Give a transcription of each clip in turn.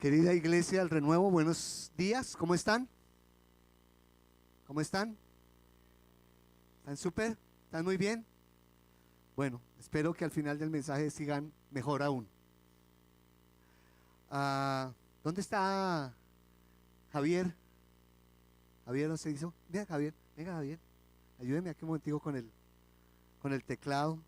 Querida iglesia del Renuevo, buenos días, ¿cómo están? ¿Cómo están? ¿Están súper? ¿Están muy bien? Bueno, espero que al final del mensaje sigan mejor aún. ¿Dónde está Javier? ¿Javier no se hizo? Venga Javier, ayúdeme aquí un momentico con el teclado.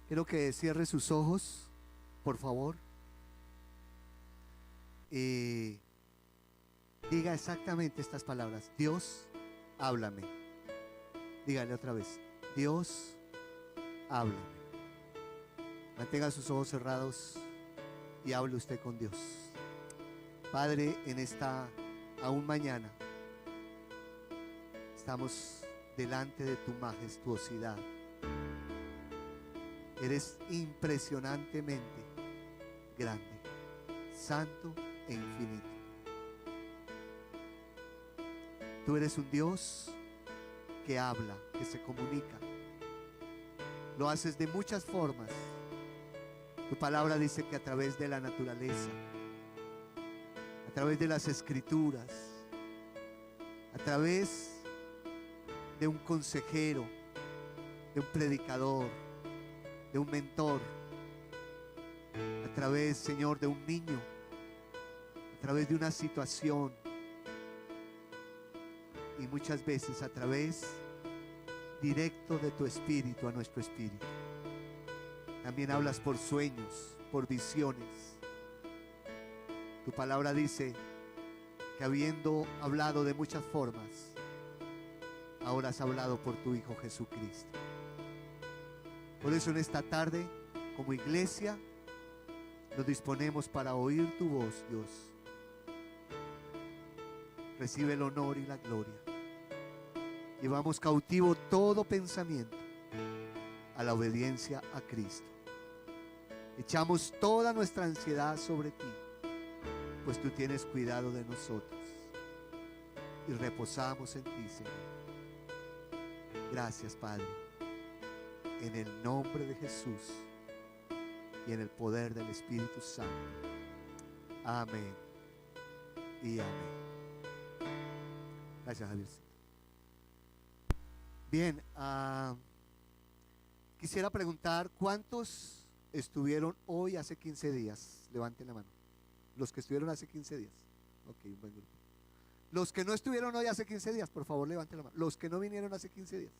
Quiero que cierre sus ojos, por favor, y diga exactamente estas palabras: Dios, háblame. Dígale otra vez: Dios, háblame. Mantenga sus ojos cerrados y hable usted con Dios. Padre, en esta aún mañana estamos delante de tu majestuosidad. Eres impresionantemente grande, santo e infinito. Tú eres un Dios que habla, que se comunica. Lo haces de muchas formas. Tu palabra dice que a través de la naturaleza, a través de las escrituras, a través de un consejero, de un predicador, de un mentor, a través, Señor, de un niño, a través de una situación, y muchas veces a través directo de tu espíritu a nuestro espíritu. También hablas por sueños, por visiones. Tu palabra dice que habiendo hablado de muchas formas, ahora has hablado por tu Hijo Jesucristo. Por eso en esta tarde, como iglesia, nos disponemos para oír tu voz, Dios. Recibe el honor y la gloria. Llevamos cautivo todo pensamiento a la obediencia a Cristo. Echamos toda nuestra ansiedad sobre ti, pues tú tienes cuidado de nosotros. Y reposamos en ti, Señor. Gracias, Padre. En el nombre de Jesús y en el poder del Espíritu Santo. Amén y amén. Gracias, Javier. Bien, quisiera preguntar, ¿cuántos estuvieron hoy hace 15 días? Levanten la mano. Los que estuvieron hace 15 días. Ok, un buen grupo. Los que no estuvieron hoy hace 15 días, por favor, levanten la mano. Los que no vinieron hace 15 días.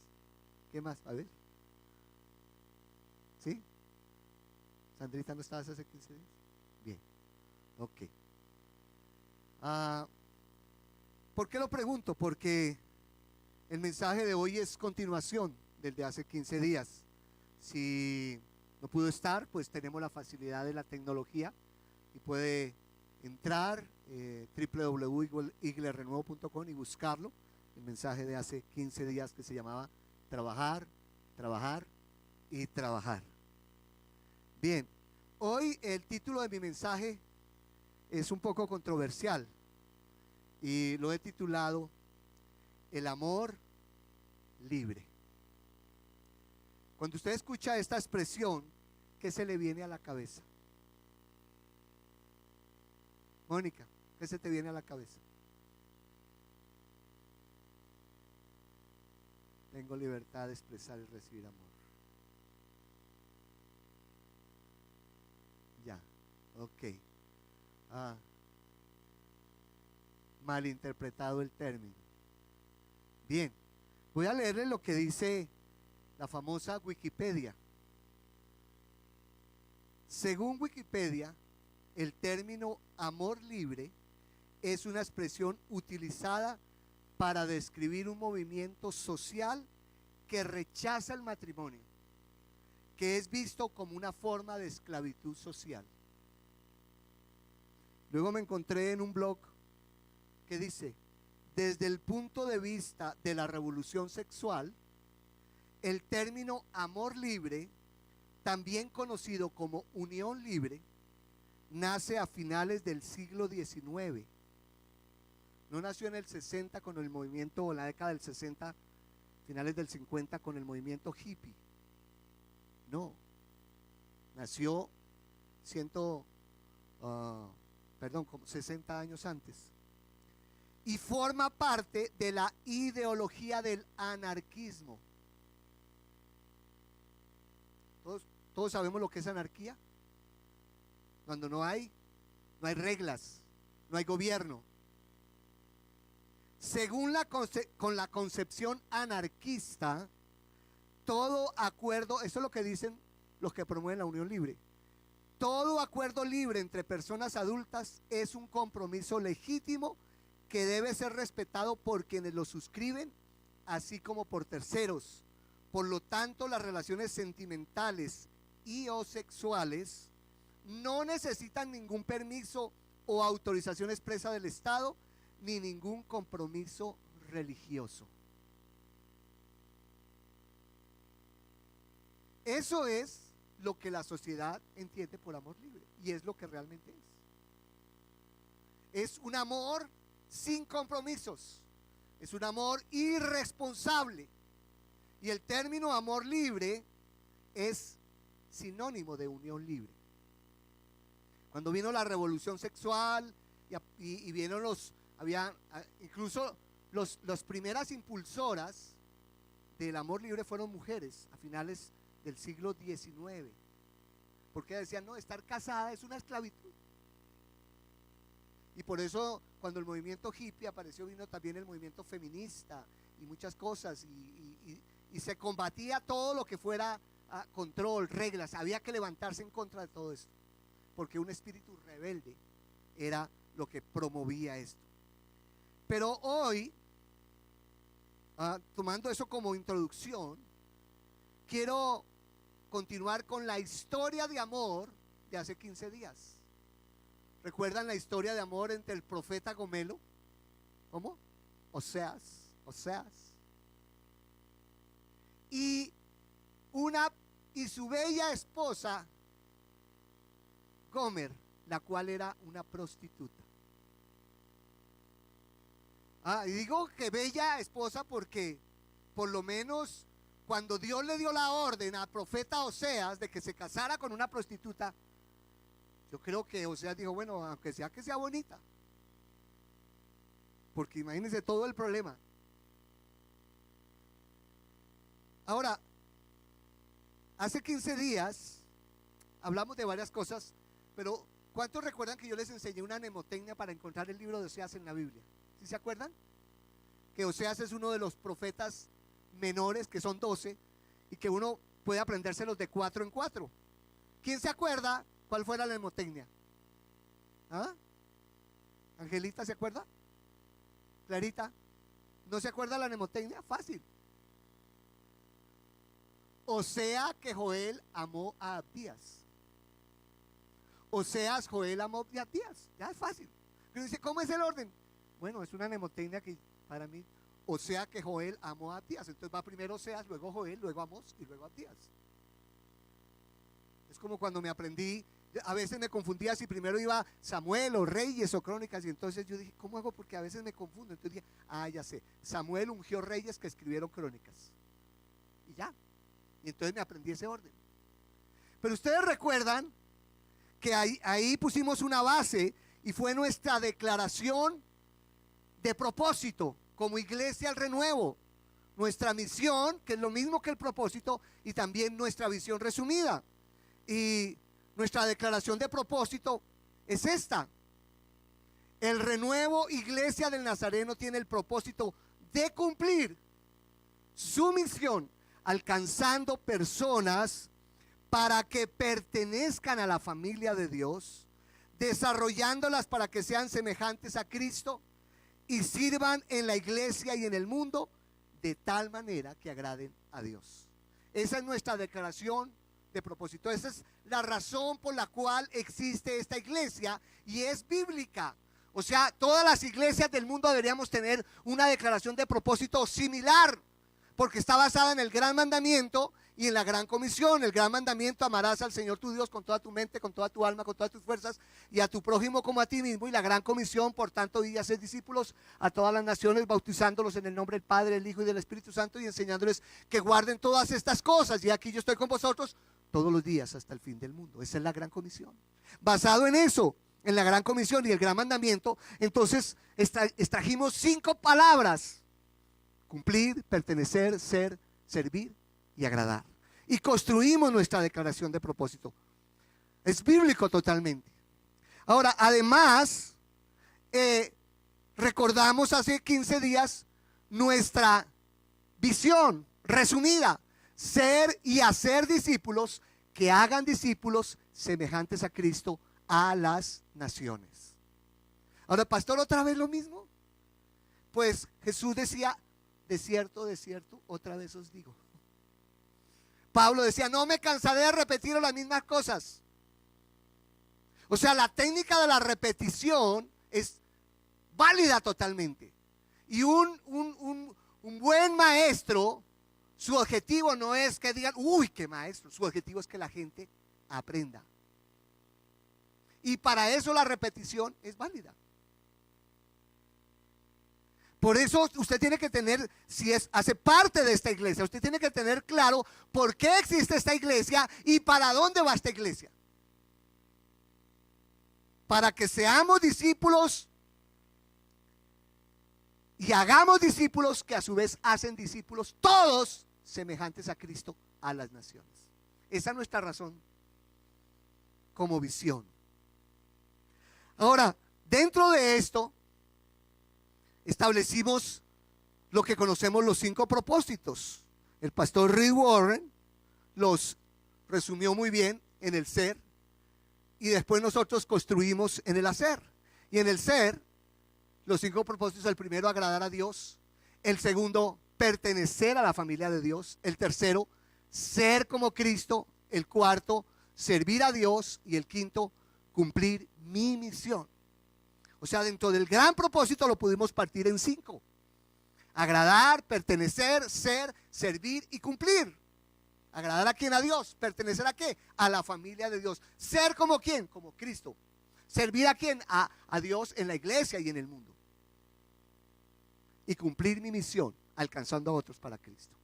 ¿Qué más? A ver. ¿Sí? ¿Sandrita no estabas hace 15 días? Bien, ok. ¿Por qué lo pregunto? Porque el mensaje de hoy es continuación del de hace 15 días. Si no pudo estar, pues tenemos la facilidad de la tecnología y puede entrar www.iglerenuevo.com y buscarlo. El mensaje de hace 15 días que se llamaba Trabajar, Trabajar y Trabajar. Bien, hoy el título de mi mensaje es un poco controversial y lo he titulado El amor libre. Cuando usted escucha esta expresión, ¿qué se le viene a la cabeza? Mónica, ¿qué se te viene a la cabeza? Tengo libertad de expresar y recibir amor. Ya, ok. Malinterpretado el término. Bien, voy a leerle lo que dice la famosa Wikipedia. Según Wikipedia, el término amor libre es una expresión utilizada para describir un movimiento social que rechaza el matrimonio, que es visto como una forma de esclavitud social. Luego me encontré en un blog que dice: desde el punto de vista de la revolución sexual, el término amor libre, también conocido como unión libre, nace a finales del siglo XIX. No nació en el 60 con el movimiento, o la década del 60, finales del 50 con el movimiento hippie. No, nació como 60 años antes. Y forma parte de la ideología del anarquismo. Todos sabemos lo que es anarquía. Cuando no hay reglas, no hay gobierno. Según con la concepción anarquista, todo acuerdo, eso es lo que dicen los que promueven la unión libre, todo acuerdo libre entre personas adultas es un compromiso legítimo que debe ser respetado por quienes lo suscriben, así como por terceros. Por lo tanto, las relaciones sentimentales y o sexuales no necesitan ningún permiso o autorización expresa del Estado, ni ningún compromiso religioso. Eso es lo que la sociedad entiende por amor libre, y es lo que realmente es. Es un amor sin compromisos, es un amor irresponsable, y el término amor libre es sinónimo de unión libre. Cuando vino la revolución sexual y vieron incluso las primeras impulsoras del amor libre fueron mujeres a finales del siglo XIX, porque decían, no, estar casada es una esclavitud. Y por eso cuando el movimiento hippie apareció, vino también el movimiento feminista y muchas cosas, y se combatía todo lo que fuera control, reglas. Había que levantarse en contra de todo esto, porque un espíritu rebelde era lo que promovía esto. Pero hoy, tomando eso como introducción, quiero continuar con la historia de amor de hace 15 días. ¿Recuerdan la historia de amor entre el profeta Gomelo? ¿Cómo? Oseas. Y su bella esposa Gomer, la cual era una prostituta. Y digo que bella esposa porque por lo menos cuando Dios le dio la orden al profeta Oseas de que se casara con una prostituta, yo creo que Oseas dijo, bueno, aunque sea que sea bonita, porque imagínense todo el problema. Ahora, hace 15 días hablamos de varias cosas, pero ¿cuántos recuerdan que yo les enseñé una mnemotecnia para encontrar el libro de Oseas en la Biblia? ¿Sí se acuerdan? Que Oseas es uno de los profetas menores, que son 12, y que uno puede aprendérselos de 4 en 4. ¿Quién se acuerda cuál fue la mnemotecnia? ¿Angelita se acuerda? ¿Clarita? ¿No se acuerda la mnemotecnia? Fácil. O sea que Joel amó a Abdías. Oseas, Joel amó a Abdías. Ya es fácil. Pero dice, ¿cómo es el orden? Bueno, es una mnemotecnia que para mí, o sea que Joel amó a Abdías. Entonces va primero Oseas, luego Joel, luego Amós y luego Abdías. Es como cuando me aprendí, a veces me confundía si primero iba Samuel o Reyes o Crónicas, y entonces yo dije, ¿cómo hago? Porque a veces me confundo. Entonces dije, ya sé, Samuel ungió reyes que escribieron crónicas. Y ya. Y entonces me aprendí ese orden. Pero ustedes recuerdan que ahí pusimos una base y fue nuestra declaración de propósito como Iglesia al Renuevo, nuestra misión, que es lo mismo que el propósito, y también nuestra visión resumida. Y nuestra declaración de propósito es esta: el Renuevo Iglesia del Nazareno tiene el propósito de cumplir su misión, alcanzando personas para que pertenezcan a la familia de Dios, desarrollándolas para que sean semejantes a Cristo y sirvan en la iglesia y en el mundo de tal manera que agraden a Dios. Esa es nuestra declaración de propósito. Esa es la razón por la cual existe esta iglesia, y es bíblica. O sea, todas las iglesias del mundo deberíamos tener una declaración de propósito similar, porque está basada en el gran mandamiento y en la gran comisión. El gran mandamiento: amarás al Señor tu Dios con toda tu mente, con toda tu alma, con todas tus fuerzas, y a tu prójimo como a ti mismo. Y la gran comisión: por tanto, id y haced discípulos a todas las naciones, bautizándolos en el nombre del Padre, del Hijo y del Espíritu Santo, y enseñándoles que guarden todas estas cosas. Y aquí yo estoy con vosotros todos los días hasta el fin del mundo. Esa es la gran comisión. Basado en eso, en la gran comisión y el gran mandamiento, entonces extrajimos 5 palabras: cumplir, pertenecer, ser, servir y agradar. Y construimos nuestra declaración de propósito. Es bíblico totalmente. Ahora, además, recordamos hace 15 días nuestra visión resumida: ser y hacer discípulos que hagan discípulos semejantes a Cristo a las naciones. Ahora, pastor, ¿otra vez lo mismo? Pues Jesús decía: de cierto, otra vez os digo. Pablo decía: no me cansaré de repetir las mismas cosas. O sea, la técnica de la repetición es válida totalmente. Y un buen maestro, su objetivo no es que digan: uy, qué maestro. Su objetivo es que la gente aprenda. Y para eso la repetición es válida. Por eso usted tiene que tener, si hace parte de esta iglesia, usted tiene que tener claro por qué existe esta iglesia y para dónde va esta iglesia. Para que seamos discípulos y hagamos discípulos que a su vez hacen discípulos, todos semejantes a Cristo a las naciones. Esa es nuestra razón como visión. Ahora, dentro de esto establecimos lo que conocemos los 5 propósitos. El pastor Rick Warren los resumió muy bien en el ser, y después nosotros construimos en el hacer. Y en el ser, los 5 propósitos: el primero, agradar a Dios; el segundo, pertenecer a la familia de Dios; el tercero, ser como Cristo; el cuarto, servir a Dios; y el quinto, cumplir mi misión. O sea, dentro del gran propósito lo pudimos partir en 5: agradar, pertenecer, ser, servir y cumplir. ¿Agradar a quién? A Dios. ¿Pertenecer a qué? A la familia de Dios. ¿Ser como quién? Como Cristo. ¿Servir a quién? A Dios en la iglesia y en el mundo. Y cumplir mi misión, alcanzando a otros para Cristo.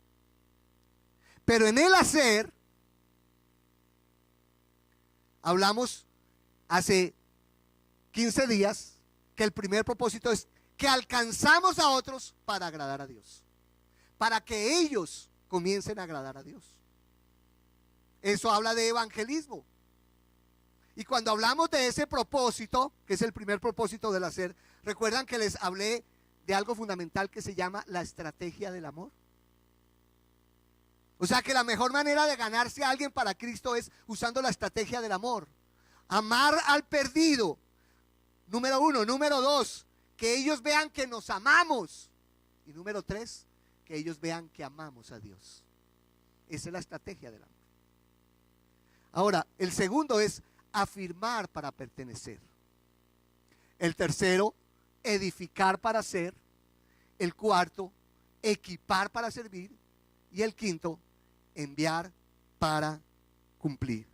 Pero en el hacer, hablamos hace 15 días que el primer propósito es que alcanzamos a otros para agradar a Dios, para que ellos comiencen a agradar a Dios. Eso habla de evangelismo. Y cuando hablamos de ese propósito, que es el primer propósito del hacer, recuerdan que les hablé de algo fundamental que se llama la estrategia del amor. O sea que la mejor manera de ganarse a alguien para Cristo es usando la estrategia del amor. Amar al perdido, número 1. Número 2, que ellos vean que nos amamos. Y número 3, que ellos vean que amamos a Dios. Esa es la estrategia del amor. Ahora, el segundo es afirmar para pertenecer. El tercero, edificar para ser. El cuarto, equipar para servir. Y el quinto, enviar para cumplir.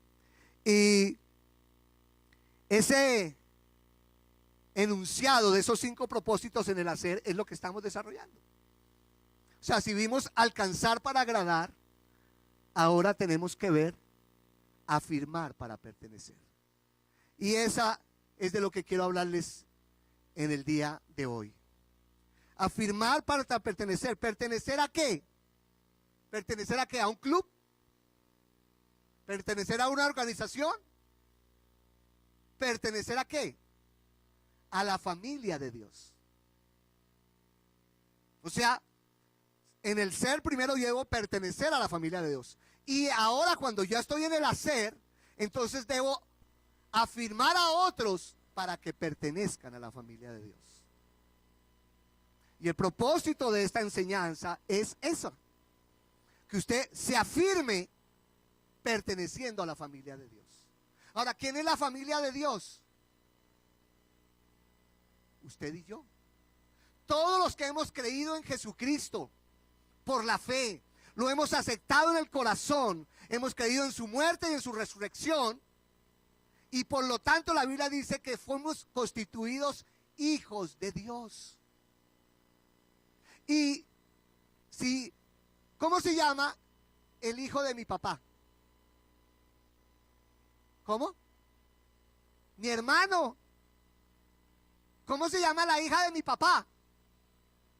Y ese enunciado de esos 5 propósitos en el hacer es lo que estamos desarrollando. O sea, si vimos alcanzar para agradar, ahora tenemos que ver afirmar para pertenecer. Y esa es de lo que quiero hablarles en el día de hoy. Afirmar para pertenecer. ¿Pertenecer a qué? ¿Pertenecer a qué? ¿A un club? ¿Pertenecer a una organización? ¿Pertenecer a qué? A la familia de Dios. O sea, en el ser primero debo pertenecer a la familia de Dios. Y ahora cuando ya estoy en el hacer, entonces debo afirmar a otros para que pertenezcan a la familia de Dios. Y el propósito de esta enseñanza es eso: que usted se afirme perteneciendo a la familia de Dios. Ahora, ¿quién es la familia de Dios? Usted y yo. Todos los que hemos creído en Jesucristo, por la fe. Lo hemos aceptado en el corazón. Hemos creído en su muerte y en su resurrección. Y por lo tanto la Biblia dice que fuimos constituidos hijos de Dios. Y si, ¿cómo se llama el hijo de mi papá? ¿Cómo? Mi hermano. ¿Cómo se llama la hija de mi papá?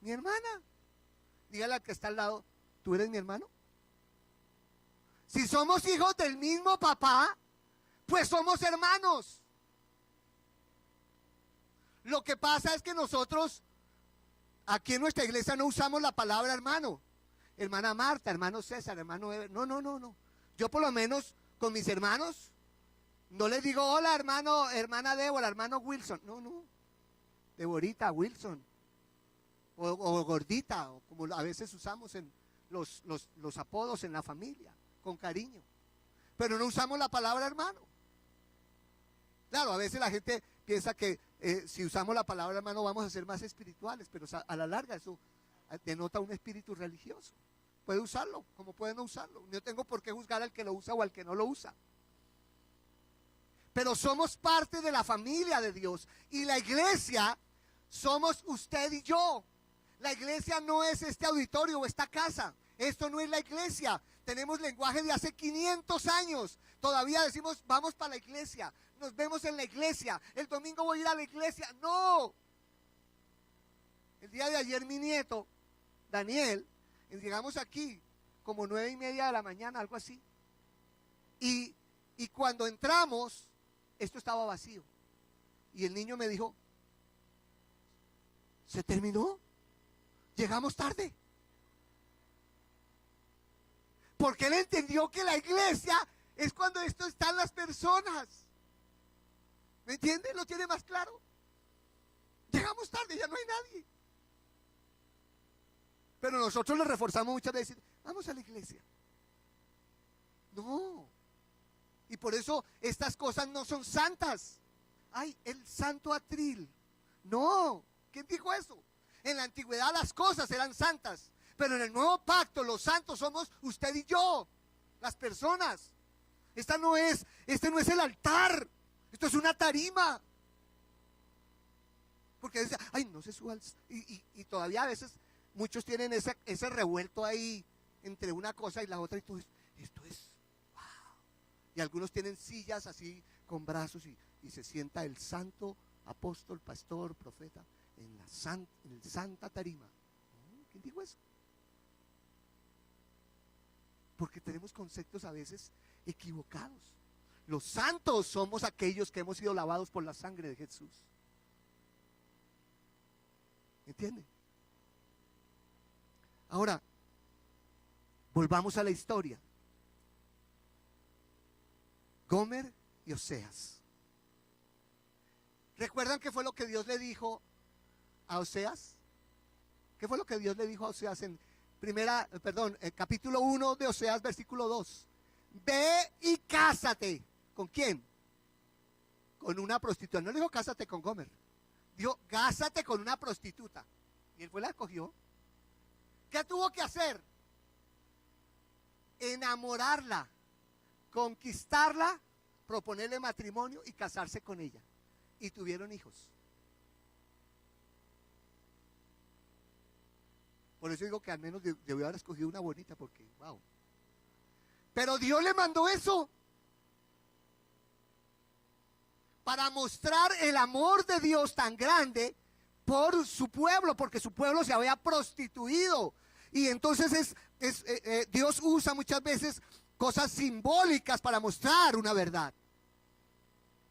Mi hermana. Dígale al que está al lado, ¿tú eres mi hermano? Si somos hijos del mismo papá, pues somos hermanos. Lo que pasa es que nosotros, aquí en nuestra iglesia no usamos la palabra hermano. Hermana Marta, hermano César, hermano Eber. No. Yo por lo menos con mis hermanos no les digo hola hermano, hermana Débora, hermano Wilson. No. Deborita, Wilson. O gordita, o como a veces usamos en los apodos en la familia, con cariño. Pero no usamos la palabra hermano. Claro, a veces la gente piensa que si usamos la palabra hermano vamos a ser más espirituales, pero a la larga eso denota un espíritu religioso. Puede usarlo, como puede no usarlo. No tengo por qué juzgar al que lo usa o al que no lo usa. Pero somos parte de la familia de Dios. Y la iglesia somos usted y yo. La iglesia no es este auditorio o esta casa. Esto no es la iglesia. Tenemos lenguaje de hace 500 años. Todavía decimos, vamos para la iglesia. Nos vemos en la iglesia. El domingo voy a ir a la iglesia. No. El día de ayer mi nieto, Daniel, llegamos aquí como 9:30 de la mañana, algo así. Y cuando entramos, esto estaba vacío. Y el niño me dijo, ¿se terminó? Llegamos tarde. Porque él entendió que la iglesia es cuando esto están las personas. ¿Me entiende? ¿Lo tiene más claro? Llegamos tarde, ya no hay nadie. Pero nosotros le reforzamos muchas veces, vamos a la iglesia. No. Y por eso estas cosas no son santas. Ay, el santo atril. No. ¿Quién dijo eso? En la antigüedad las cosas eran santas. Pero en el nuevo pacto los santos somos usted y yo. Las personas. Este no es el altar. Esto es una tarima. Porque dice, ay, no se suba. Y todavía a veces muchos tienen ese revuelto ahí entre una cosa y la otra. Y tú dices, esto es, wow. Y algunos tienen sillas así con brazos y se sienta el santo apóstol, pastor, profeta en la santa tarima. ¿Quién dijo eso? Porque tenemos conceptos a veces equivocados. Los santos somos aquellos que hemos sido lavados por la sangre de Jesús. ¿Entienden? Ahora, volvamos a la historia. Gomer y Oseas. ¿Recuerdan qué fue lo que Dios le dijo a Oseas? ¿Qué fue lo que Dios le dijo a Oseas en capítulo 1 de Oseas, versículo 2? Ve y cásate. ¿Con quién? Con una prostituta. No le dijo cásate con Gomer. Dijo, cásate con una prostituta. Y él fue la cogió. ¿Qué tuvo que hacer? Enamorarla, conquistarla, proponerle matrimonio y casarse con ella. Y tuvieron hijos. Por eso digo que al menos debió haber escogido una bonita porque, wow. Pero Dios le mandó eso para mostrar el amor de Dios tan grande por su pueblo, porque su pueblo se había prostituido. Y entonces Dios usa muchas veces cosas simbólicas para mostrar una verdad.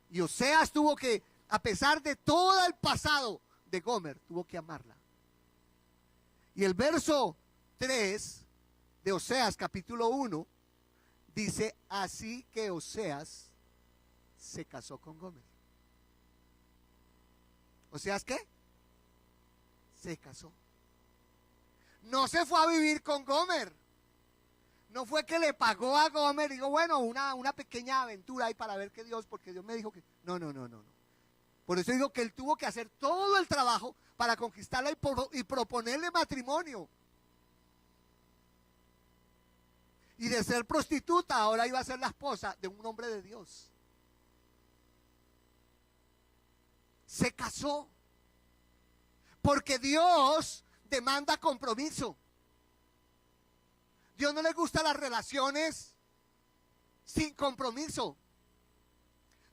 Y Oseas tuvo que, a pesar de todo el pasado de Gomer, tuvo que amarla. Y el verso 3 de Oseas capítulo 1 dice, así que Oseas se casó con Gomer. ¿Oseas qué? Se casó. No se fue a vivir con Gomer. No fue que le pagó a Gomer y dijo, bueno, una pequeña aventura ahí para ver qué Dios, porque Dios me dijo que... No. Por eso digo que él tuvo que hacer todo el trabajo para conquistarla y proponerle matrimonio. Y de ser prostituta, ahora iba a ser la esposa de un hombre de Dios. Se casó. Porque Dios demanda compromiso. Dios no le gustan las relaciones sin compromiso.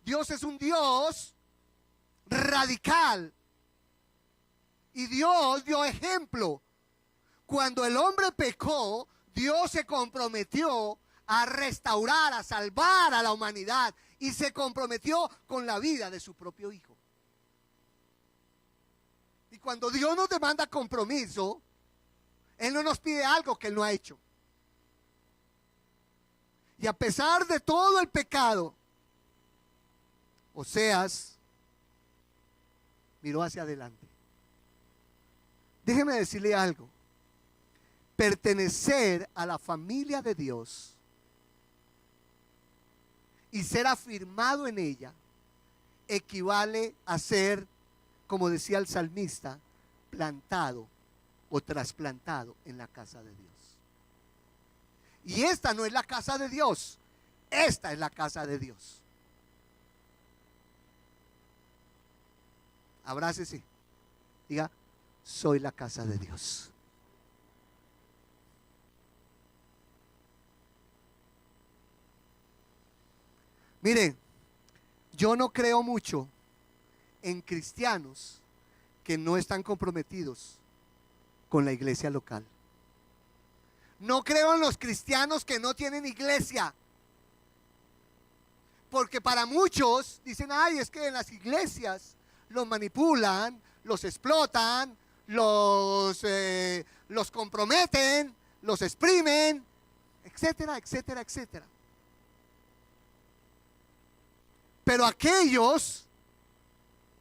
Dios es un Dios radical. Y Dios dio ejemplo. Cuando el hombre pecó, Dios se comprometió a restaurar, a salvar a la humanidad. Y se comprometió con la vida de su propio hijo. Y cuando Dios nos demanda compromiso, Él no nos pide algo que Él no ha hecho. Y a pesar de todo el pecado, Oseas miró hacia adelante. Déjeme decirle algo. Pertenecer a la familia de Dios y ser afirmado en ella equivale a ser, como decía el salmista, plantado o trasplantado en la casa de Dios. Y esta no es la casa de Dios, esta es la casa de Dios. Abrácese, diga, soy la casa de Dios. Miren, yo no creo mucho en cristianos que no están comprometidos con la iglesia local. No creo en los cristianos que no tienen iglesia. Porque para muchos dicen, ay, es que en las iglesias los manipulan, los explotan, los comprometen, los exprimen, etcétera, etcétera, etcétera. Pero aquellos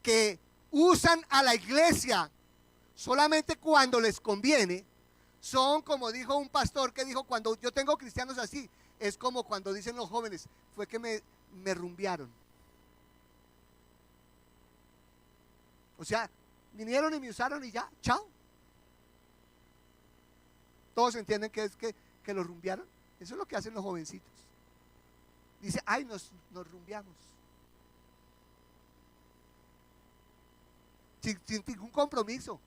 que usan a la iglesia solamente cuando les conviene, son como dijo un pastor que dijo, cuando yo tengo cristianos así, es como cuando dicen los jóvenes, fue que me rumbearon. O sea, vinieron y me usaron y ya, chao. Todos entienden que es que los rumbearon. Eso es lo que hacen los jovencitos. Dice, ay, nos rumbeamos. Sin ningún compromiso.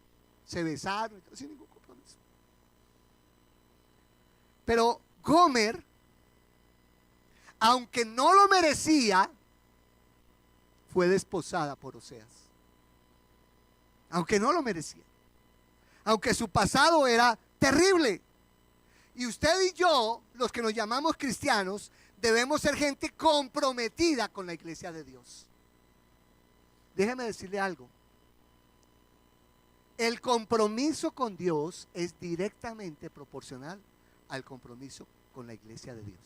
Se besaron, sin ningún compromiso. Pero Gomer, aunque no lo merecía, fue desposada por Oseas. Aunque no lo merecía. Aunque su pasado era terrible. Y usted y yo, los que nos llamamos cristianos, debemos ser gente comprometida con la iglesia de Dios. Déjeme decirle algo. El compromiso con Dios es directamente proporcional al compromiso con la iglesia de Dios.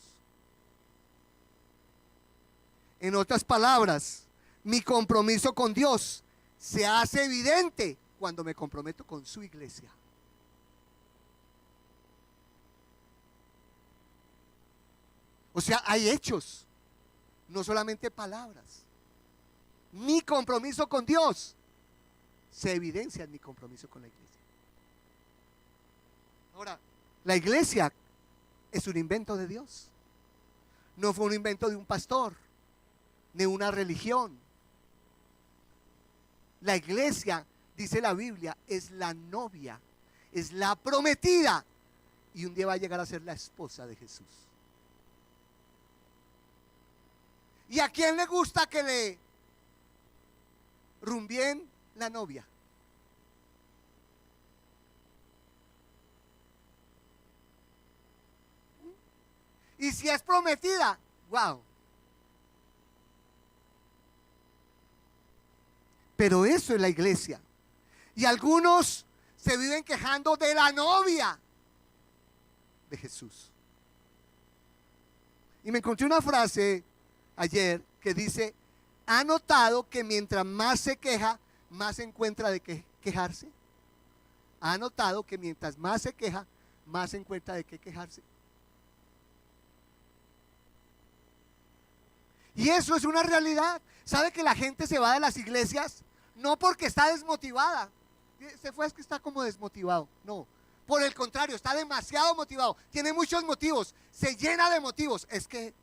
En otras palabras, mi compromiso con Dios se hace evidente cuando me comprometo con su iglesia. O sea, hay hechos, no solamente palabras. Mi compromiso con Dios se evidencia en mi compromiso con la iglesia. Ahora, la iglesia es un invento de Dios. No fue un invento de un pastor, ni una religión. La iglesia, dice la Biblia, es la novia, es la prometida, y un día va a llegar a ser la esposa de Jesús. ¿Y a quién le gusta que le rumbien la novia? Y si es prometida, wow. Pero eso es la iglesia. Y algunos se viven quejando de la novia de Jesús. Y me encontré una frase ayer que dice, ¿ha notado que mientras más se queja, más se encuentra de qué quejarse? ¿Ha notado que mientras más se queja, más se encuentra de qué quejarse? Y eso es una realidad. ¿Sabe que la gente se va de las iglesias? No porque está desmotivada. Se fue, es que está como desmotivado. No, Por el contrario, está demasiado motivado, tiene muchos motivos, se llena de motivos. Es que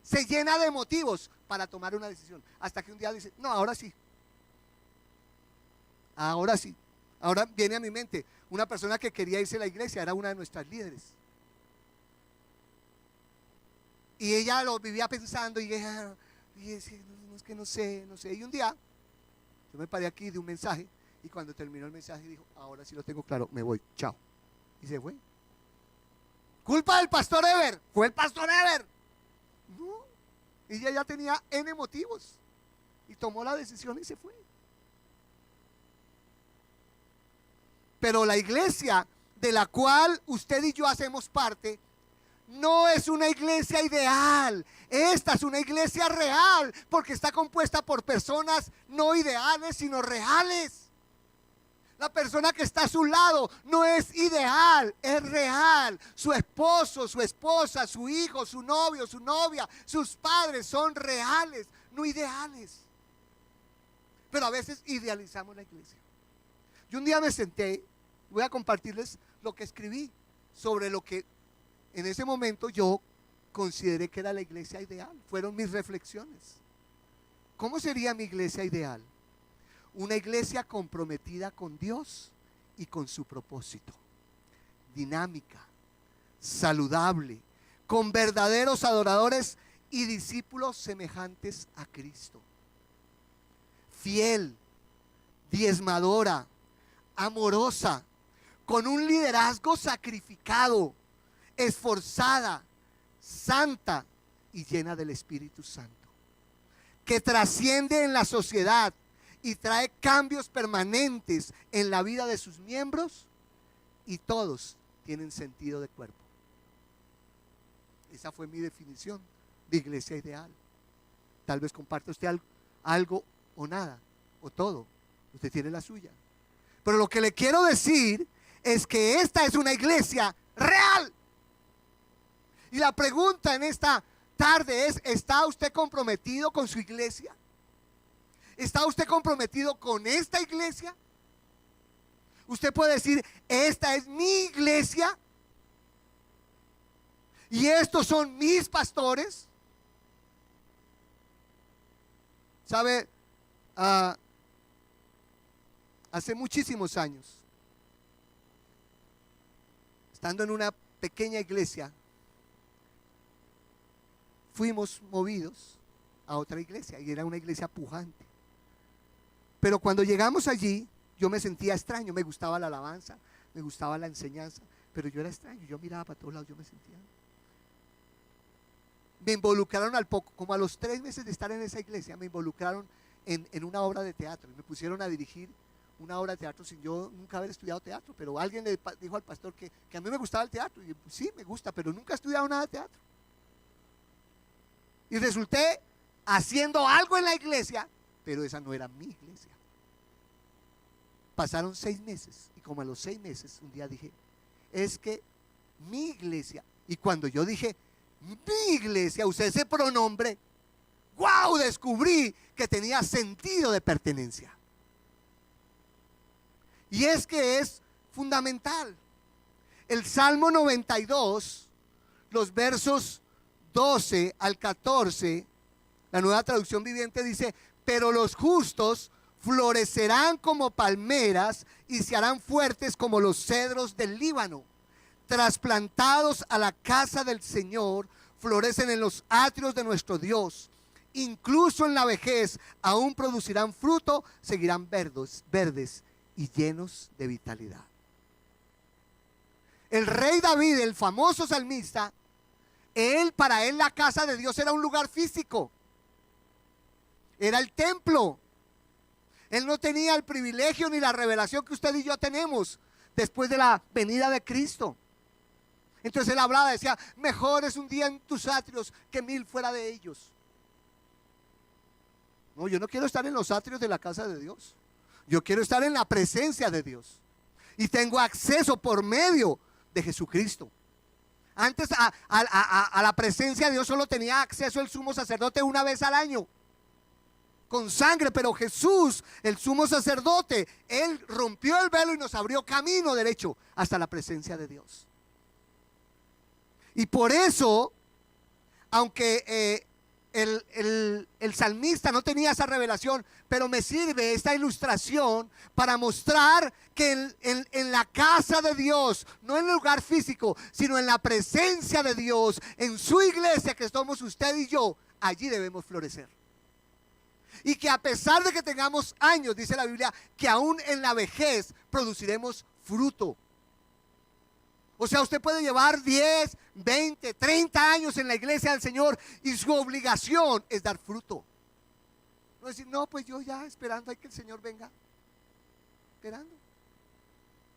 se llena de motivos para tomar una decisión. Hasta que un día dice, no, ahora sí. Ahora sí. Ahora viene a mi mente una persona que quería irse a la iglesia, era una de nuestras líderes. Y ella lo vivía pensando y decía, no, es que no sé. Y un día yo me paré aquí de un mensaje y cuando terminó el mensaje dijo, ahora sí lo tengo claro, me voy, chao. Y se fue. Culpa del pastor Ever, fue el pastor Ever. No, ella ya tenía N motivos y tomó la decisión y se fue. Pero la iglesia de la cual usted y yo hacemos parte no es una iglesia ideal. Esta es una iglesia real porque está compuesta por personas no ideales sino reales. La persona que está a su lado no es ideal, es real. Su esposo, su esposa, su hijo, su novio, su novia, sus padres son reales, no ideales. Pero a veces idealizamos la iglesia. Yo un día me senté, voy a compartirles lo que escribí sobre lo que en ese momento yo consideré que era la iglesia ideal. Fueron mis reflexiones. ¿Cómo sería mi iglesia ideal? Una iglesia comprometida con Dios y con su propósito. Dinámica, saludable, con verdaderos adoradores y discípulos semejantes a Cristo. Fiel, diezmadora, amorosa, con un liderazgo sacrificado, esforzada, santa y llena del Espíritu Santo, que trasciende en la sociedad y trae cambios permanentes en la vida de sus miembros y todos tienen sentido de cuerpo. Esa fue mi definición de iglesia ideal. Tal vez comparte usted algo o nada, o todo. Usted tiene la suya. Pero lo que le quiero decir es que esta es una iglesia real. Y la pregunta en esta tarde es, ¿está usted comprometido con su iglesia? ¿Está usted comprometido con esta iglesia? Usted puede decir, esta es mi iglesia y estos son mis pastores. ¿Sabe? Hace muchísimos años, estando en una pequeña iglesia, fuimos movidos a otra iglesia y era una iglesia pujante. Pero cuando llegamos allí, yo me sentía extraño, me gustaba la alabanza, me gustaba la enseñanza, pero yo era extraño, yo miraba para todos lados, yo me sentía. Me involucraron al poco, como a los 3 meses de estar en esa iglesia, me involucraron en una obra de teatro, me pusieron a dirigir una obra de teatro sin yo nunca haber estudiado teatro, pero alguien le dijo al pastor que a mí me gustaba el teatro, y yo, sí, me gusta, pero nunca he estudiado nada de teatro. Y resulté haciendo algo en la iglesia, pero esa no era mi iglesia. Pasaron 6 meses y como a los 6 meses un día dije, es que mi iglesia, y cuando yo dije mi iglesia, usé ese pronombre, ¡wow! Descubrí que tenía sentido de pertenencia. Y es que es fundamental. El Salmo 92, los versos 12 al 14, la Nueva Traducción Viviente dice, pero los justos florecerán como palmeras y se harán fuertes como los cedros del Líbano. Trasplantados a la casa del Señor, florecen en los atrios de nuestro Dios. Incluso en la vejez aún producirán fruto, seguirán verdes y llenos de vitalidad. El rey David, el famoso salmista, para él la casa de Dios era un lugar físico, era el templo. Él no tenía el privilegio ni la revelación que usted y yo tenemos después de la venida de Cristo. Entonces él hablaba, decía, mejor es un día en tus atrios que 1000 fuera de ellos. No, yo no quiero estar en los atrios de la casa de Dios. Yo quiero estar en la presencia de Dios. Y tengo acceso por medio de Jesucristo. Antes a la presencia de Dios solo tenía acceso el sumo sacerdote una vez al año. con sangre, pero Jesús, el sumo sacerdote, Él rompió el velo y nos abrió camino derecho hasta la presencia de Dios. Y por eso, aunque el salmista no tenía esa revelación, pero me sirve esta ilustración para mostrar que en la casa de Dios, no en el lugar físico, sino en la presencia de Dios, en su iglesia que somos usted y yo, allí debemos florecer. Y que a pesar de que tengamos años, dice la Biblia, que aún en la vejez produciremos fruto. O sea, usted puede llevar 10, 20, 30 años en la iglesia del Señor y su obligación es dar fruto. No decir, no, pues yo ya esperando a que el Señor venga. Esperando.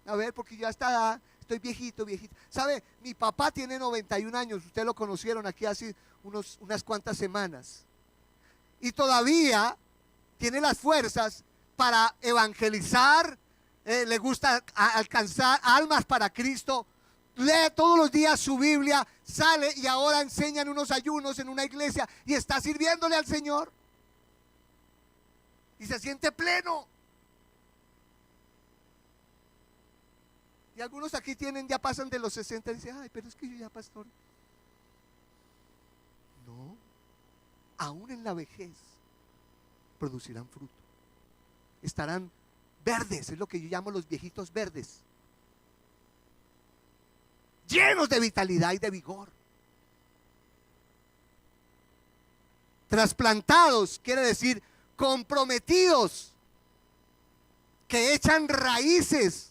A ver, porque ya está, estoy viejito. ¿Sabe? Mi papá tiene 91 años. Ustedes lo conocieron aquí hace unas cuantas semanas. Y todavía tiene las fuerzas para evangelizar. Le gusta alcanzar almas para Cristo. Lee todos los días su Biblia, sale y ahora enseña en unos ayunos en una iglesia y está sirviéndole al Señor. Y se siente pleno. Y algunos aquí ya pasan de los 60 y dicen, ay, pero es que yo ya pastor. No, aún en la vejez producirán fruto. Estarán verdes, es lo que yo llamo los viejitos verdes. Llenos de vitalidad y de vigor. Trasplantados quiere decir comprometidos, que echan raíces.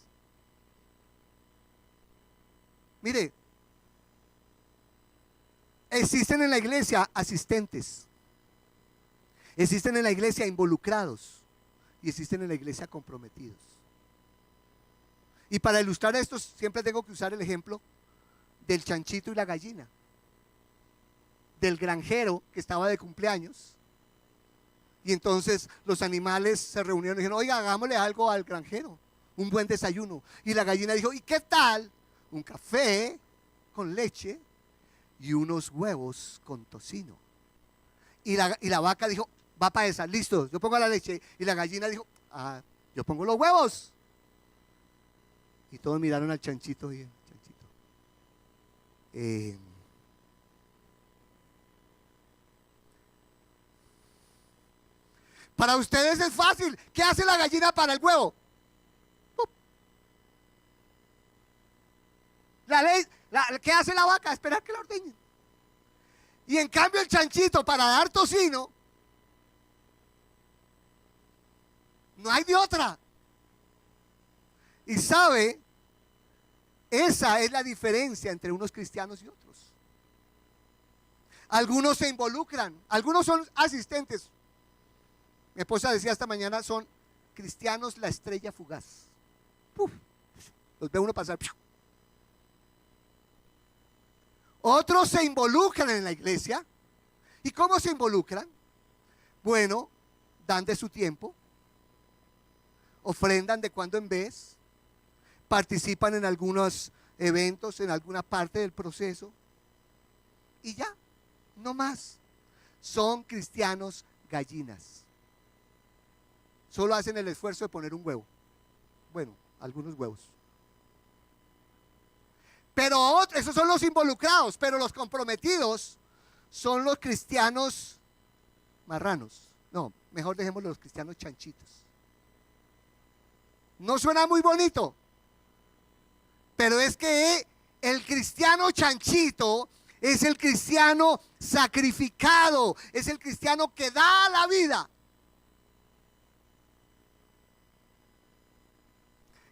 Mire, existen en la iglesia asistentes, existen en la iglesia involucrados y existen en la iglesia comprometidos. Y para ilustrar esto siempre tengo que usar el ejemplo del chanchito y la gallina, del granjero que estaba de cumpleaños. Y entonces los animales se reunieron y dijeron, oiga, hagámosle algo al granjero, un buen desayuno. Y la gallina dijo, ¿y qué tal un café con leche y unos huevos con tocino? Y la vaca dijo, va para esa, listo, yo pongo la leche. Y la gallina dijo, yo pongo los huevos. Y todos miraron al chanchito y el chanchito. Para ustedes es fácil. ¿Qué hace la gallina para el huevo? ¿Qué hace la vaca? Esperar que la ordeñen. Y en cambio el chanchito para dar tocino, no hay de otra. Y sabe, esa es la diferencia entre unos cristianos y otros. Algunos se involucran, algunos son asistentes. Mi esposa decía esta mañana, son cristianos la estrella fugaz. Los ve uno pasar. Otros se involucran en la iglesia. ¿Y cómo se involucran? Bueno, dan de su tiempo, ofrendan de cuando en vez, participan en algunos eventos, en alguna parte del proceso, y ya, no más. Son cristianos gallinas. Solo hacen el esfuerzo de poner un huevo. Bueno, algunos huevos. Pero esos son los involucrados, pero los comprometidos son los cristianos marranos. No, mejor dejemos los cristianos chanchitos. No suena muy bonito, pero es que el cristiano chanchito es el cristiano sacrificado, es el cristiano que da la vida.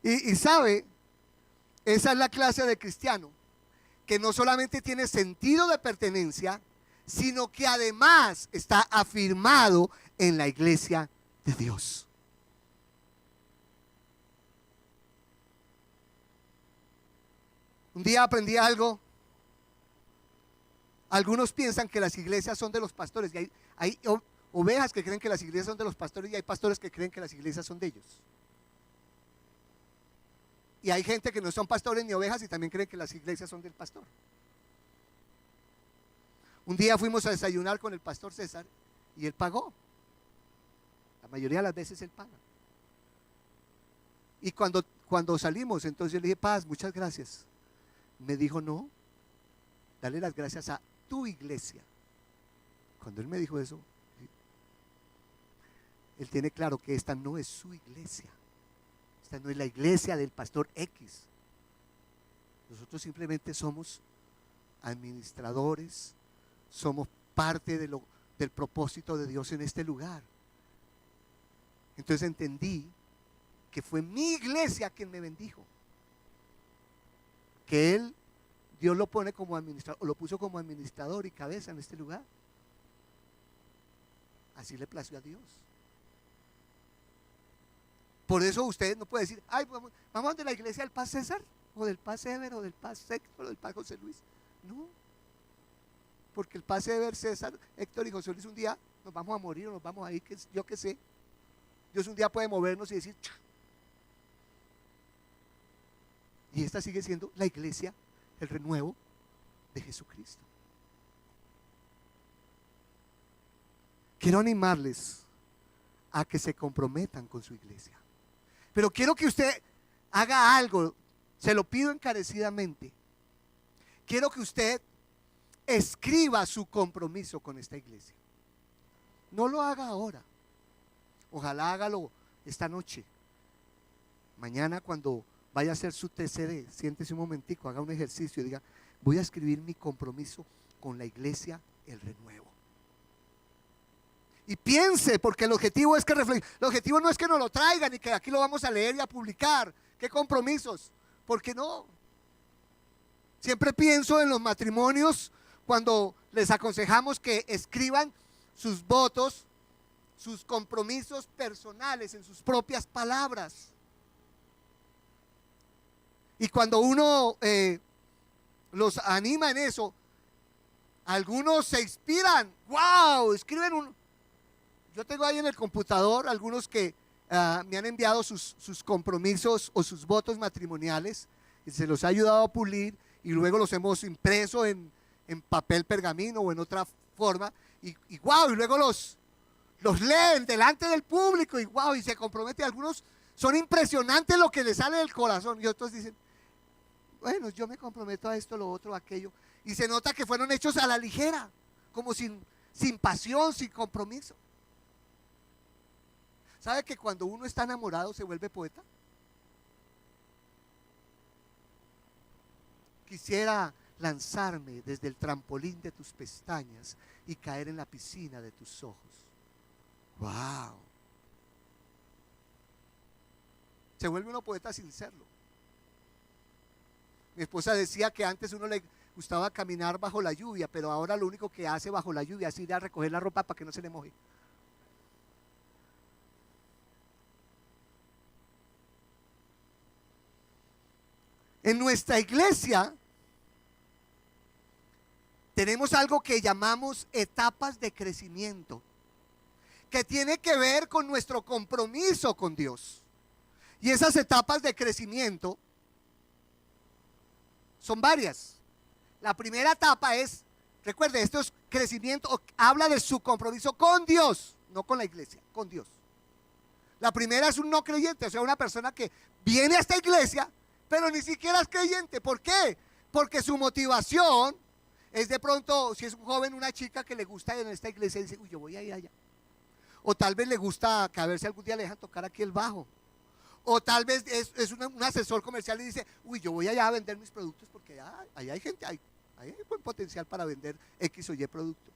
Y sabe, esa es la clase de cristiano que no solamente tiene sentido de pertenencia, sino que además está afirmado en la iglesia de Dios. Un día aprendí algo. Algunos piensan que las iglesias son de los pastores, y hay ovejas que creen que las iglesias son de los pastores, y hay pastores que creen que las iglesias son de ellos. Y hay gente que no son pastores ni ovejas y también creen que las iglesias son del pastor. Un día fuimos a desayunar con el pastor César y él pagó. mayoría de las veces Él paga. Y cuando salimos, entonces yo le dije, Paz, muchas gracias. Me dijo, no, dale las gracias a tu iglesia. Cuando Él me dijo eso, Él tiene claro que esta no es su iglesia. Esta no es la iglesia del pastor X. Nosotros simplemente somos administradores, somos parte del propósito de Dios en este lugar. Entonces entendí que fue mi iglesia quien me bendijo, que Dios lo pone como administrador, o lo puso como administrador y cabeza en este lugar. Así le plació a Dios. Por eso usted no puede decir, ay, vamos de la iglesia del Paz César, o del Paz Ever, o del Paz Héctor, o del Paz José Luis. No, porque el Paz Ever, César, Héctor y José Luis un día nos vamos a morir o nos vamos a ir, yo qué sé. Dios un día puede movernos y decir, ¡chá! Y esta sigue siendo la iglesia, el renuevo de Jesucristo. Quiero animarles a que se comprometan con su iglesia. Pero quiero que usted haga algo, se lo pido encarecidamente. Quiero que usted escriba su compromiso con esta iglesia. No lo haga ahora. Ojalá hágalo esta noche. Mañana cuando vaya a hacer su TCD, siéntese un momentico, haga un ejercicio y diga, voy a escribir mi compromiso con la iglesia, el renuevo. Y piense, porque el objetivo es que el objetivo no es que nos lo traigan y que aquí lo vamos a leer y a publicar. ¿Qué compromisos? ¿Por qué no? Siempre pienso en los matrimonios cuando les aconsejamos que escriban sus votos, sus compromisos personales en sus propias palabras. Y cuando uno los anima en eso, algunos se inspiran. ¡Wow! Escriben Yo tengo ahí en el computador algunos que me han enviado sus compromisos o sus votos matrimoniales. Y se los ha ayudado a pulir y luego los hemos impreso en papel pergamino o en otra forma. Y ¡wow! Y luego los leen delante del público y ¡wow! Y se comprometen. Algunos son impresionantes lo que les sale del corazón y otros dicen, bueno, yo me comprometo a esto, lo otro, aquello. Y se nota que fueron hechos a la ligera, como sin pasión, sin compromiso. ¿Sabe que cuando uno está enamorado se vuelve poeta? Quisiera lanzarme desde el trampolín de tus pestañas y caer en la piscina de tus ojos. ¡Wow! Se vuelve uno poeta sin serlo. Mi esposa decía que antes uno le gustaba caminar bajo la lluvia, pero ahora lo único que hace bajo la lluvia es ir a recoger la ropa para que no se le moje. En nuestra iglesia tenemos algo que llamamos etapas de crecimiento, que tiene que ver con nuestro compromiso con Dios. Y esas etapas de crecimiento son varias. La primera etapa es, recuerde, esto es crecimiento, habla de su compromiso con Dios, no con la iglesia, con Dios. La primera es un no creyente, o sea, una persona que viene a esta iglesia, pero ni siquiera es creyente. ¿Por qué? Porque su motivación es de pronto, si es un joven, una chica que le gusta en esta iglesia y dice, uy, yo voy a ir allá. O tal vez le gusta que a ver si algún día le dejan tocar aquí el bajo. O tal vez es un asesor comercial y dice, uy, yo voy allá a vender mis productos porque allá hay gente, hay buen potencial para vender X o Y producto.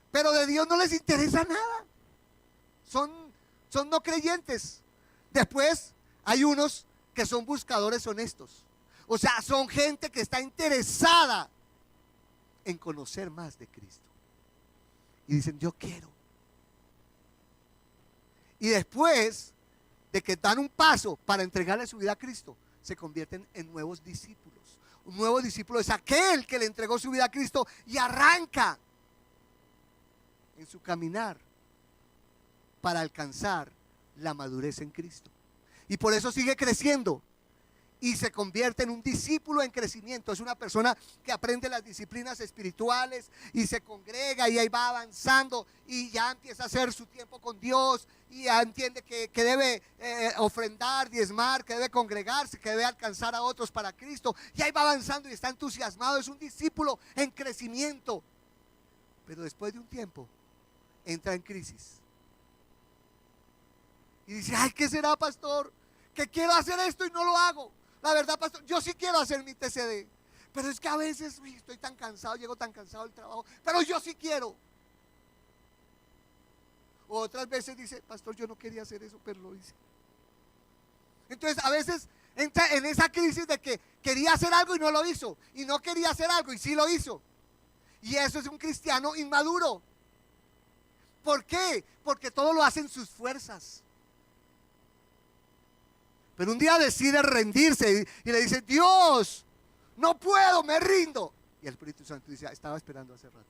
Pero de Dios no les interesa nada. Son no creyentes. Después hay unos que son buscadores honestos. O sea, son gente que está interesada en conocer más de Cristo. Y dicen, yo quiero. Y después de que dan un paso para entregarle su vida a Cristo, se convierten en nuevos discípulos. Un nuevo discípulo es aquel que le entregó su vida a Cristo y arranca en su caminar para alcanzar la madurez en Cristo. Y por eso sigue creciendo. y se convierte en un discípulo en crecimiento. Es una persona que aprende las disciplinas espirituales y se congrega y ahí va avanzando y ya empieza a hacer su tiempo con Dios y ya entiende que debe ofrendar, diezmar, que debe congregarse, que debe alcanzar a otros para Cristo, y ahí va avanzando y está entusiasmado. Es un discípulo en crecimiento, pero después de un tiempo entra en crisis y dice: ay, ¿qué será, pastor? Que quiero hacer esto y no lo hago. La verdad, pastor, yo sí quiero hacer mi TCD, pero es que a veces estoy tan cansado, llego tan cansado del trabajo, pero yo sí quiero. O otras veces dice: pastor, yo no quería hacer eso, pero lo hice. Entonces a veces entra en esa crisis de que quería hacer algo y no lo hizo, y no quería hacer algo y sí lo hizo. Y eso es un cristiano inmaduro. ¿Por qué? Porque todo lo hace en sus fuerzas. Pero un día decide rendirse y le dice: Dios, no puedo, me rindo. Y el Espíritu Santo dice: estaba esperando hace rato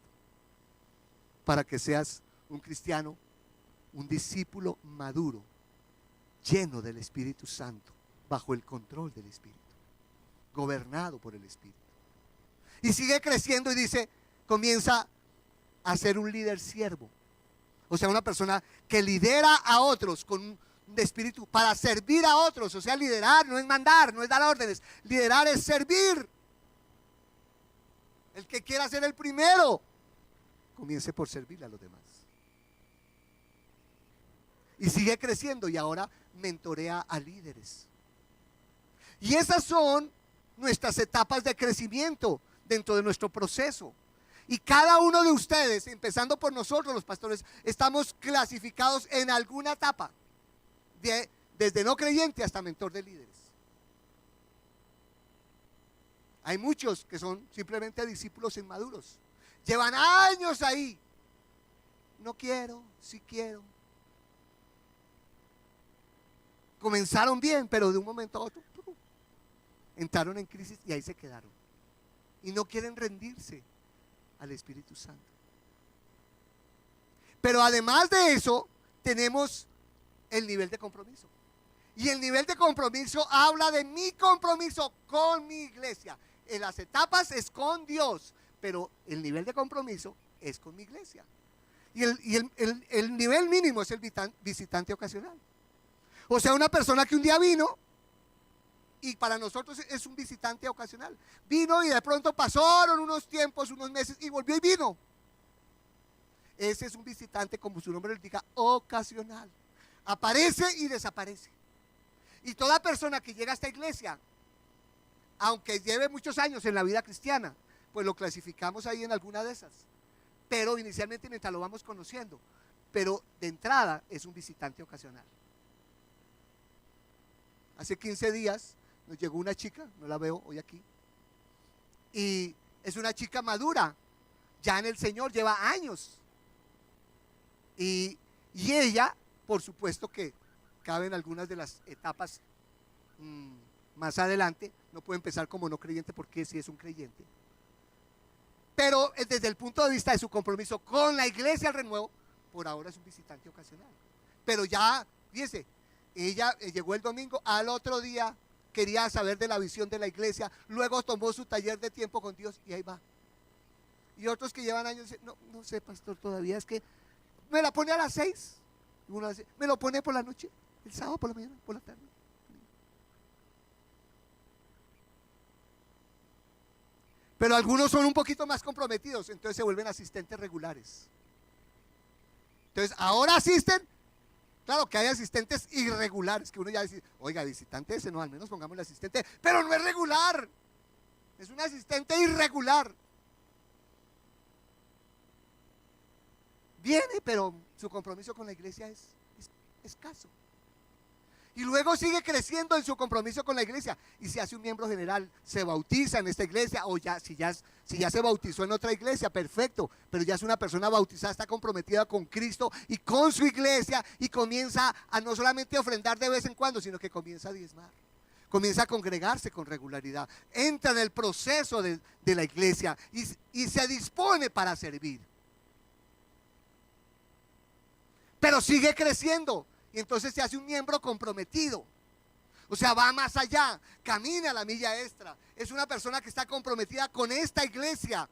para que seas un cristiano, un discípulo maduro, lleno del Espíritu Santo, bajo el control del Espíritu, gobernado por el Espíritu. Y sigue creciendo y dice, comienza a ser un líder siervo. O sea, una persona que lidera a otros con un espíritu para servir a otros. O sea, liderar no es mandar, no es dar órdenes. Liderar es servir. El que quiera ser el primero, comience por servirle a los demás. Y sigue creciendo y ahora mentorea a líderes. Y esas son nuestras etapas de crecimiento dentro de nuestro proceso. Y cada uno de ustedes, empezando por nosotros los pastores, estamos clasificados en alguna etapa, desde no creyente hasta mentor de líderes. Hay muchos que son simplemente discípulos inmaduros. Llevan años ahí. No quiero, sí quiero. Comenzaron bien, pero de un momento a otro entraron en crisis y ahí se quedaron. Y no quieren rendirse al Espíritu Santo. Pero además de eso, tenemos el nivel de compromiso. Y el nivel de compromiso habla de mi compromiso con mi iglesia. En las etapas es con Dios, pero el nivel de compromiso es con mi iglesia. Y el nivel mínimo es el visitante ocasional. O sea, una persona que un día vino y para nosotros es un visitante ocasional. Vino y de pronto pasaron unos tiempos, unos meses y volvió y vino. Ese es un visitante, como su nombre le indica, ocasional. Aparece y desaparece. Y toda persona que llega a esta iglesia, aunque lleve muchos años en la vida cristiana, pues lo clasificamos ahí en alguna de esas. Pero inicialmente mientras lo vamos conociendo, pero de entrada es un visitante ocasional. Hace 15 días nos llegó una chica, no la veo hoy aquí, y es una chica madura, ya en el Señor, lleva años. Y ella, por supuesto que cabe en algunas de las etapas más adelante, no puede empezar como no creyente porque sí es un creyente. Pero desde el punto de vista de su compromiso con la iglesia al renuevo, por ahora es un visitante ocasional. Pero ya, fíjese, ella llegó el domingo, al otro día quería saber de la visión de la iglesia, luego tomó su taller de tiempo con Dios y ahí va. Y otros que llevan años dicen: no sé, pastor, todavía es que me la pone a las 6. Y uno dice: me lo pone por la noche, el sábado por la mañana, por la tarde. Pero algunos son un poquito más comprometidos, entonces se vuelven asistentes regulares. Entonces ahora asisten. Claro que hay asistentes irregulares, que uno ya dice: oiga, visitante ese, no, al menos pongámosle asistente, pero no es regular, es un asistente irregular. Viene, pero su compromiso con la iglesia es escaso. Y luego sigue creciendo en su compromiso con la iglesia y se hace un miembro general, se bautiza en esta iglesia, o ya si ya se bautizó en otra iglesia, perfecto, pero ya es una persona bautizada, está comprometida con Cristo y con su iglesia, y comienza a no solamente ofrendar de vez en cuando, sino que comienza a diezmar, comienza a congregarse con regularidad, entra en el proceso de la iglesia y se dispone para servir. Pero sigue creciendo. Y entonces se hace un miembro comprometido. O sea, va más allá, camina la milla extra. Es una persona que está comprometida con esta iglesia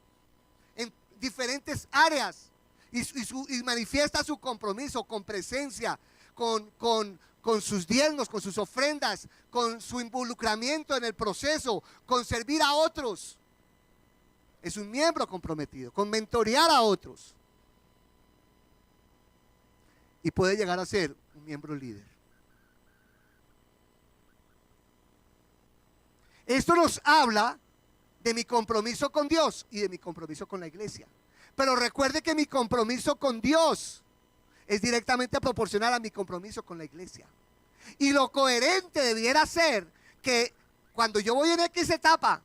en diferentes áreas y manifiesta su compromiso con presencia, con sus diezmos, con sus ofrendas, con su involucramiento en el proceso, con servir a otros. Es un miembro comprometido, con mentorear a otros. Y puede llegar a ser un miembro líder. Esto nos habla de mi compromiso con Dios y de mi compromiso con la iglesia. Pero recuerde que mi compromiso con Dios es directamente proporcional a mi compromiso con la iglesia. Y lo coherente debiera ser que cuando yo voy en X etapa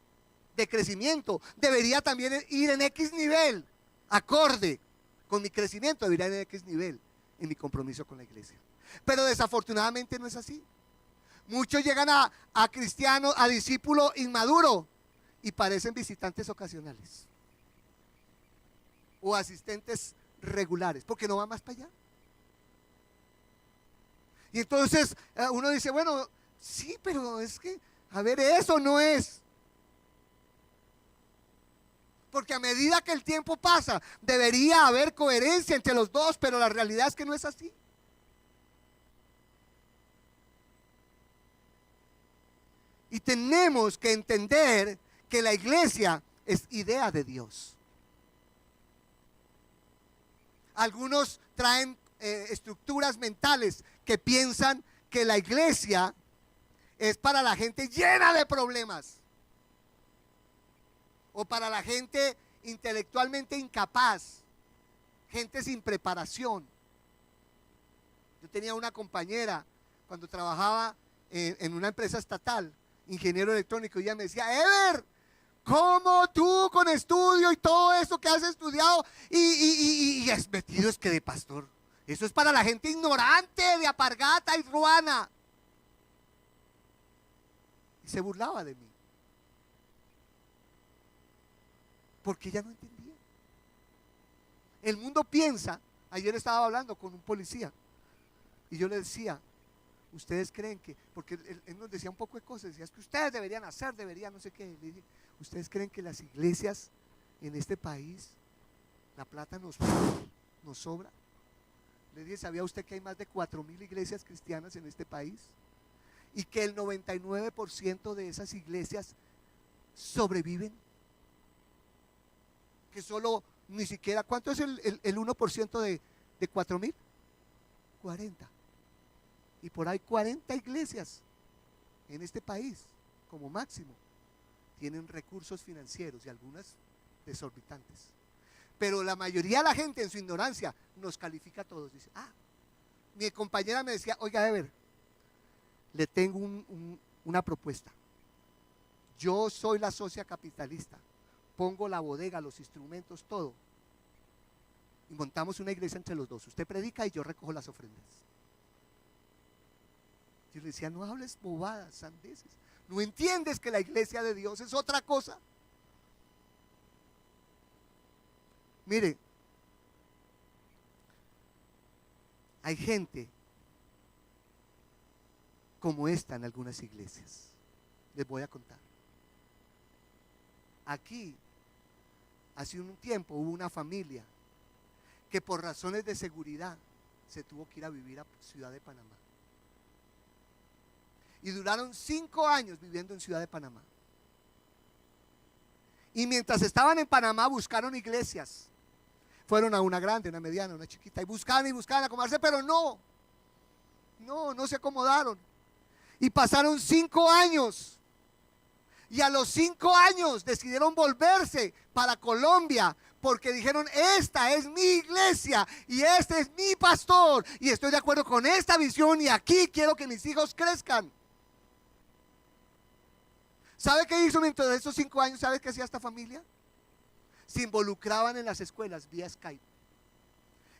de crecimiento, debería también ir en X nivel, acorde con mi crecimiento, debería ir en X nivel en mi compromiso con la iglesia. Pero desafortunadamente no es así. Muchos llegan a cristianos, a discípulos inmaduros y parecen visitantes ocasionales o asistentes regulares, porque no va más para allá. Y entonces uno dice, bueno, sí, pero es que, a ver, eso no es. Porque a medida que el tiempo pasa, debería haber coherencia entre los dos, pero la realidad es que no es así. Y tenemos que entender que la iglesia es idea de Dios. Algunos traen estructuras mentales que piensan que la iglesia es para la gente llena de problemas o para la gente intelectualmente incapaz, gente sin preparación. Yo tenía una compañera cuando trabajaba en una empresa estatal, ingeniero electrónico, y ella me decía, Ever, ¿cómo tú con estudio y todo eso que has estudiado y has metido es que de pastor? Eso es para la gente ignorante, de apargata y ruana. Y se burlaba de mí, porque ella no entendía. El mundo piensa, ayer estaba hablando con un policía y yo le decía, ustedes creen que, porque él nos decía un poco de cosas, decía, es que ustedes deberían hacer, deberían no sé qué. Le dije, ¿ustedes creen que las iglesias en este país, la plata nos sobra? Le dije, ¿sabía usted que hay más de 4,000 iglesias cristianas en este país? Y que el 99% de esas iglesias sobreviven. Que solo, ni siquiera, ¿cuánto es el 1% de 4,000? 40. Y por ahí 40 iglesias en este país, como máximo, tienen recursos financieros y algunas desorbitantes. Pero la mayoría de la gente en su ignorancia nos califica a todos. Dice, mi compañera me decía, oiga, Ever, le tengo una propuesta. Yo soy la socia capitalista, pongo la bodega, los instrumentos, todo. Y montamos una iglesia entre los dos. Usted predica y yo recojo las ofrendas. Yo le decía, no hables bobadas, sandeces. No entiendes que la iglesia de Dios es otra cosa. Mire, hay gente como esta en algunas iglesias. Les voy a contar. Aquí, hace un tiempo, hubo una familia que por razones de seguridad se tuvo que ir a vivir a Ciudad de Panamá. Y duraron 5 años viviendo en Ciudad de Panamá. Y mientras estaban en Panamá buscaron iglesias. Fueron a una grande, una mediana, una chiquita. Y buscaban acomodarse, pero no se acomodaron. Y pasaron 5 años. Y a los 5 años decidieron volverse para Colombia. Porque dijeron, esta es mi iglesia y este es mi pastor. Y estoy de acuerdo con esta visión y aquí quiero que mis hijos crezcan. ¿Sabe qué hizo mientras de esos 5 años? ¿Sabe qué hacía esta familia? Se involucraban en las escuelas vía Skype.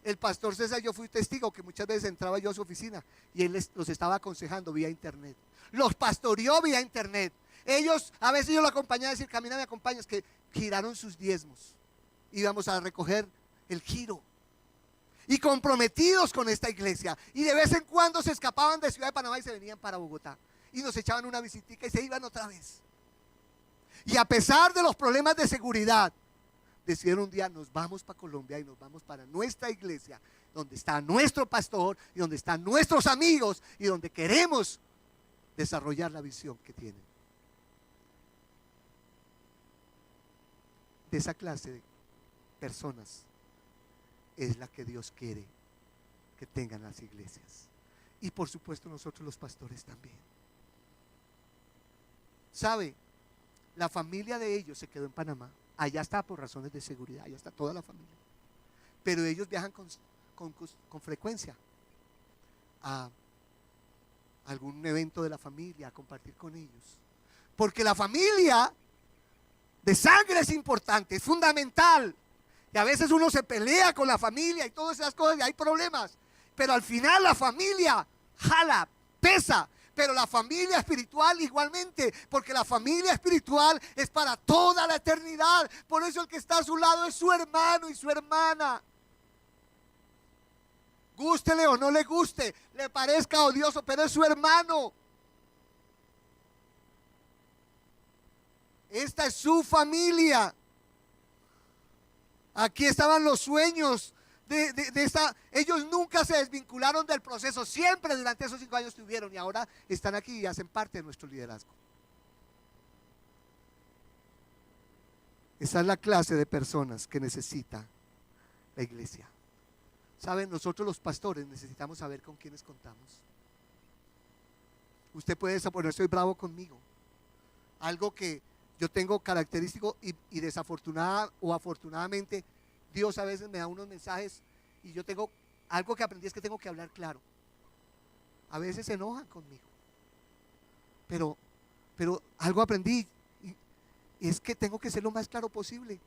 El pastor César, yo fui testigo que muchas veces entraba yo a su oficina y él los estaba aconsejando vía internet. Los pastoreó vía internet. Ellos, a veces yo lo acompañaba a decir, camina, me acompañas, que giraron sus diezmos. Íbamos a recoger el giro. Y comprometidos con esta iglesia. Y de vez en cuando se escapaban de Ciudad de Panamá y se venían para Bogotá. y nos echaban una visitica y se iban otra vez. Y a pesar de los problemas de seguridad, decidieron un día: nos vamos para Colombia y nos vamos para nuestra iglesia, donde está nuestro pastor y donde están nuestros amigos y donde queremos desarrollar la visión que tienen. De esa clase de personas es la que Dios quiere que tengan las iglesias. Y por supuesto nosotros los pastores también. ¿Sabe? La familia de ellos se quedó en Panamá. Allá está por razones de seguridad, allá está toda la familia. Pero ellos viajan con frecuencia a algún evento de la familia, a compartir con ellos. Porque la familia de sangre es importante, es fundamental. Y a veces uno se pelea con la familia y todas esas cosas y hay problemas. Pero al final la familia jala, pesa. Pero la familia espiritual igualmente, porque la familia espiritual es para toda la eternidad. Por eso el que está a su lado es su hermano y su hermana. Gústele o no le guste, le parezca odioso, pero es su hermano. Esta es su familia. Aquí estaban los sueños de esta. Ellos nunca se desvincularon del proceso, siempre durante esos 5 años estuvieron y ahora están aquí y hacen parte de nuestro liderazgo. Esa es la clase de personas que necesita la iglesia. Saben, nosotros los pastores necesitamos saber con quiénes contamos. Usted puede poner: estoy bravo conmigo. Algo que yo tengo característico y desafortunada o afortunadamente, Dios a veces me da unos mensajes y yo tengo algo que aprendí, es que tengo que hablar claro. A veces se enojan conmigo, pero algo aprendí y es que tengo que ser lo más claro posible.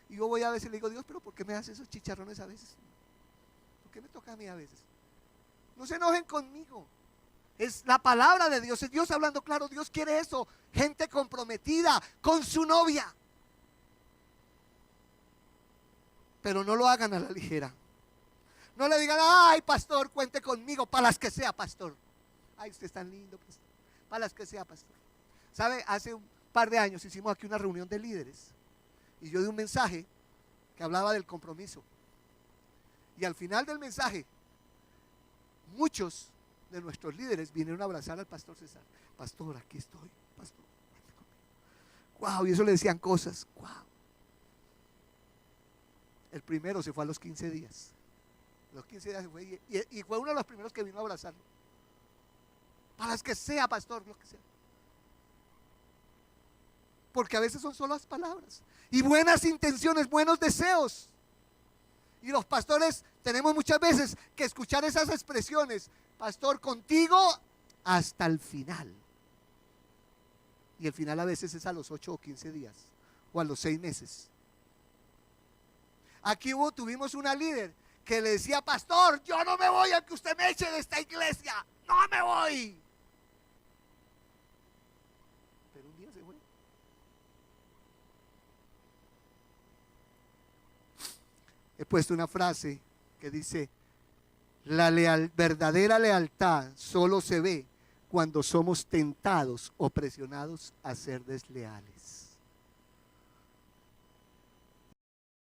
Y yo voy a veces y le digo: Dios, pero ¿por qué me haces esos chicharrones a veces? ¿Por qué me toca a mí a veces? No se enojen conmigo. Es la palabra de Dios, es Dios hablando claro. Dios quiere eso, gente comprometida con su novia. Pero no lo hagan a la ligera. No le digan: ay, pastor, cuente conmigo, para las que sea, pastor. Ay, usted es tan lindo, pastor. Para las que sea, pastor. ¿Sabe? Hace un par de años hicimos aquí una reunión de líderes y yo di un mensaje que hablaba del compromiso. Y al final del mensaje, muchos de nuestros líderes vinieron a abrazar al pastor César. Pastor, aquí estoy, pastor. Wow, y eso le decían cosas. Wow. El primero se fue a los 15 días. A los 15 días se fue y fue uno de los primeros que vino a abrazarlo. Para las que sea, pastor, lo que sea. Porque a veces son solo las palabras y buenas intenciones, buenos deseos. Y los pastores tenemos muchas veces que escuchar esas expresiones: pastor, contigo hasta el final. Y el final a veces es a los 8 o 15 días o a los 6 meses. Aquí tuvimos una líder que le decía: pastor, yo no me voy aunque usted me eche de esta iglesia, no me voy. Pero un día se fue. He puesto una frase que dice: la verdadera lealtad solo se ve cuando somos tentados o presionados a ser desleales.